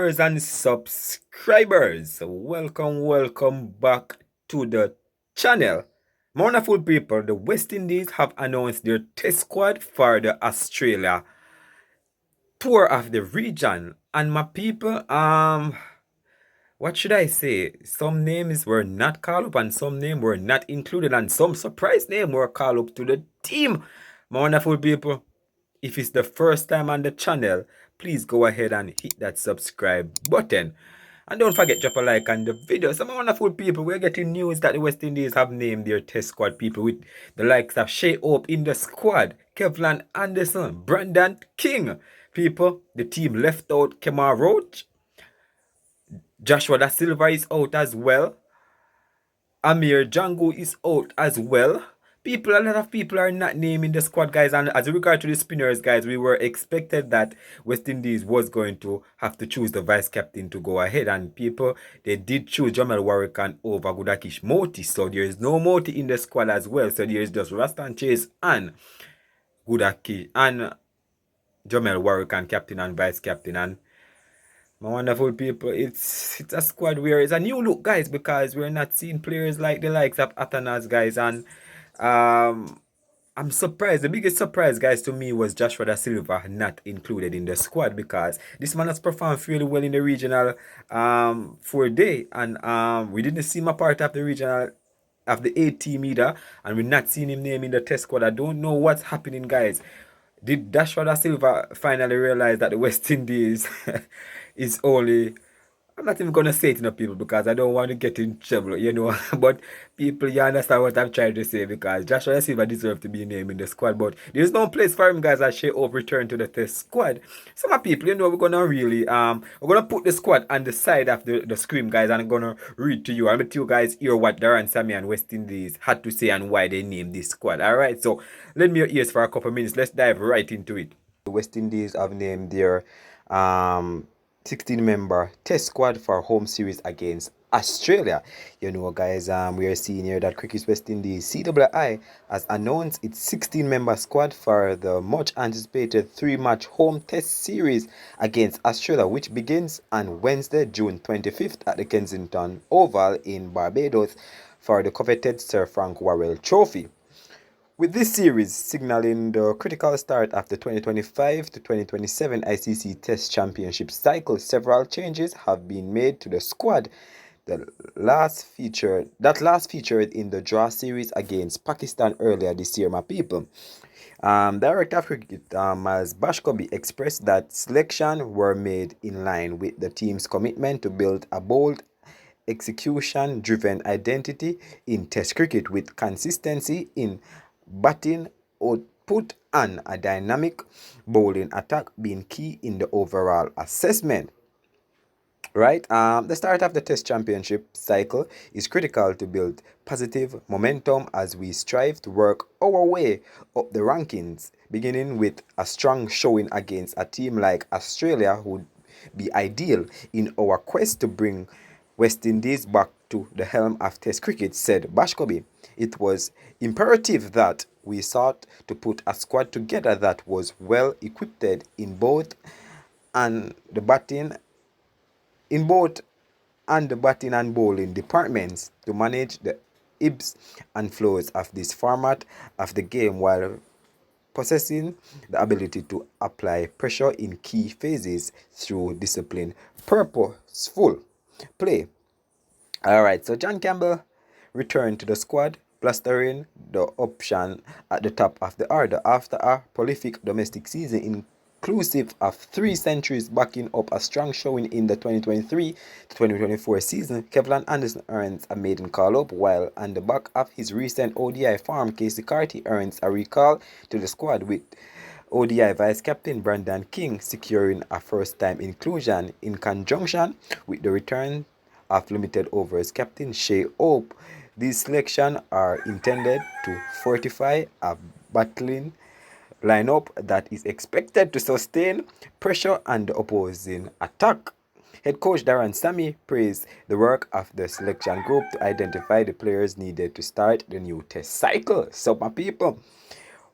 And subscribers, welcome back to the channel. My wonderful people, the West Indies have announced their test squad for the Australia tour of the region. And my people, what should I say? Some names were not called up and some names were not included, and some surprise names were called up to the team. My wonderful people, if it's the first time on the channel, please go ahead and hit that subscribe button. And don't forget drop a like on the video. Some wonderful people, we're getting news that the West Indies have named their test squad people with the likes of Shea Hope in the squad, Kevlan Anderson, Brandon King. People, the team left out Kemar Roach. Joshua Da Silva is out as well. Amir Django is out as well. A lot of people are not naming the squad, guys. And as regard to the spinners, guys, we were expected that West Indies was going to have to choose the vice captain to go ahead. And people, they did choose Jamal Warrican over Gudakish Moti. So there is no Moti in the squad as well. So there is just Rastan Chase and Gudaki and Jamal Warrican, captain and vice captain. And my wonderful people, it's a squad where it's a new look, guys, because we're not seeing players like the likes of Atanas, guys, and I'm surprised. The biggest surprise, guys, to me was Joshua Da Silva not included in the squad, because this man has performed fairly well in the regional for a day, and we didn't see him a part of the regional of the A team either, and we're not seeing him named in the test squad. I don't know what's happening, guys. Did Joshua Da Silva finally realize that the West Indies is only, I'm not even gonna say it to people because I don't want to get in trouble, you know. But people, you understand what I'm trying to say, because Joshua Da Silva deserves to be named in the squad, but there's no place for him, guys, as Shea Hope return to the test squad. Some people, you know, we're gonna really we're gonna put the squad on the side of the screen, guys, and I'm gonna read to you. I'll let you guys hear what Darren Sammy and West Indies had to say and why they named this squad. Alright, so lend me your ears for a couple minutes. Let's dive right into it. The West Indies have named their 16-member test squad for home series against Australia. You know, guys, we are seeing here that Cricket West Indies CWI has announced its 16-member squad for the much anticipated 3-match home test series against Australia, which begins on Wednesday, June 25th at the Kensington Oval in Barbados for the coveted Sir Frank Worrell Trophy. With this series signaling the critical start of the 2025 to 2027 ICC Test Championship cycle, several changes have been made to the squad. That last featured in the draw series against Pakistan earlier this year, my people. Director of Cricket Miles Bashkobi expressed that selections were made in line with the team's commitment to build a bold, execution-driven identity in Test cricket with consistency in batting output and a dynamic bowling attack being key in the overall assessment. Right, the start of the Test Championship cycle is critical to build positive momentum as we strive to work our way up the rankings, beginning with a strong showing against a team like Australia would be ideal in our quest to bring West Indies back to the helm of Test cricket, said Bashkobi. It was imperative that we sought to put a squad together that was well equipped in both and the batting and bowling departments to manage the ebbs and flows of this format of the game while possessing the ability to apply pressure in key phases through disciplined, purposeful play. Alright, so John Campbell returned to the squad, plastering the option at the top of the order after a prolific domestic season inclusive of 3 centuries backing up a strong showing in the 2023-2024 season. Kevlan Anderson earns a maiden call-up, while on the back of his recent ODI form, Casey Carty earns a recall to the squad, with ODI vice-captain Brandon King securing a first-time inclusion in conjunction with the return of limited overs captain Shea Hope. These selections are intended to fortify a battling lineup that is expected to sustain pressure on the opposing attack. Head coach Darren Sammy praised the work of the selection group to identify the players needed to start the new test cycle. So, my people,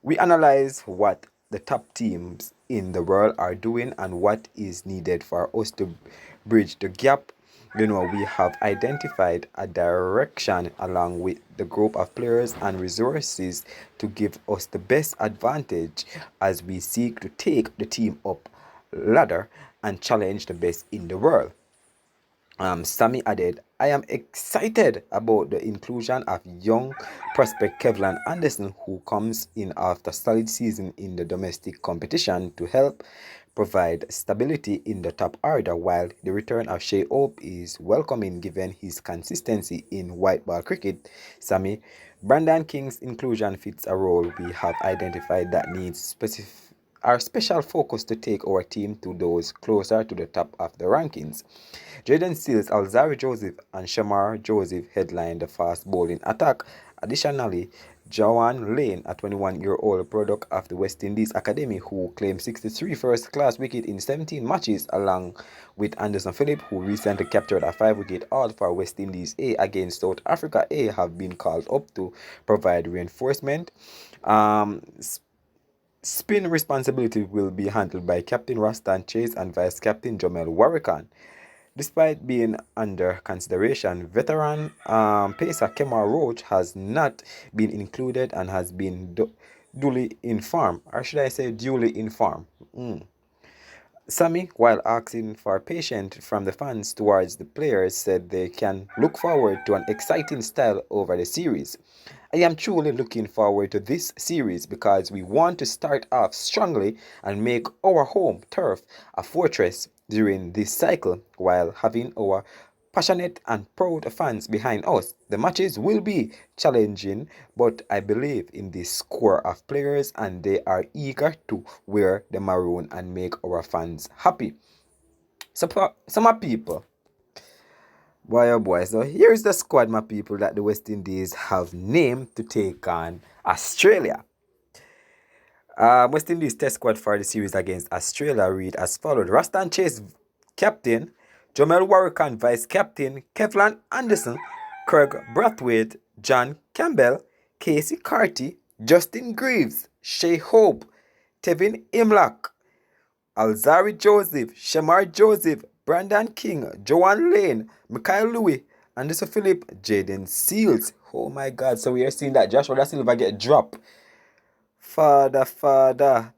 we analyze what the top teams in the world are doing and what is needed for us to bridge the gap. We have identified a direction along with the group of players and resources to give us the best advantage as we seek to take the team up ladder and challenge the best in the world. Sammy added, I am excited about the inclusion of young prospect Kevlan Anderson, who comes in after solid season in the domestic competition to help provide stability in the top order, while the return of Shea Hope is welcoming given his consistency in white ball cricket. Sammy, Brandon King's inclusion fits a role we have identified that needs our special focus to take our team to those closer to the top of the rankings. Jaden Seals, Alzari Joseph, and Shamar Joseph headlined the fast bowling attack. Additionally, Joanne Lane, a 21-year-old product of the West Indies Academy who claimed 63 first-class wickets in 17 matches, along with Anderson Phillip, who recently captured a 5-wicket haul for West Indies A against South Africa A, have been called up to provide reinforcement. Um, Spin responsibility will be handled by Captain Rastan Chase and Vice Captain Jomel Warrican. Despite being under consideration, veteran pacer Kemar Roach has not been included and has been duly informed, or should I say duly informed. Sammy, while asking for patience from the fans towards the players, said they can look forward to an exciting style over the series. I am truly looking forward to this series because we want to start off strongly and make our home turf a fortress during this cycle while having our passionate and proud fans behind us. The matches will be challenging, but I believe in this core of players and they are eager to wear the maroon and make our fans happy. So, some people, boy oh boy, so here's the squad, my people, that the West Indies have named to take on Australia. West Indies test squad for the series against Australia read as followed. Rastan Chase, captain. Jomel Warrican, vice captain. Kevlan Anderson, Craig Brathwaite, John Campbell, Casey Carty, Justin Greaves, Shea Hope, Tevin Imlach, Alzari Joseph, Shamar Joseph, Brandon King, Joanne Lane, Mikhail Louis, Anderson Phillip, Jaden Seals. Oh my God, so we are seeing that Joshua Da Silva get dropped. Father.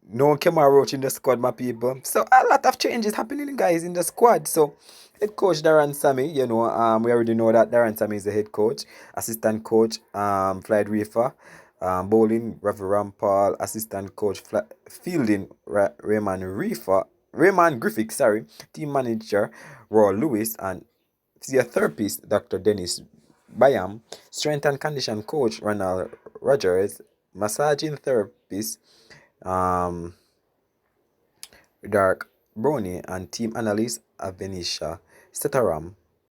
No Kemar Roach in the squad, my people. So a lot of changes happening, guys, in the squad. So head coach Darren Sammy, we already know that Darren Sammy is the head coach. Assistant coach, Floyd Reefer. Bowling, Ravi Paul. Assistant coach, fielding, Raymond Griffith, sorry. Team manager, Roy Lewis, and physiotherapist, Dr. Dennis Bayam. Strength and condition coach, Ronald Rogers. Massaging therapist, um, Dark Brownie, and team analyst Avenisha Setaram.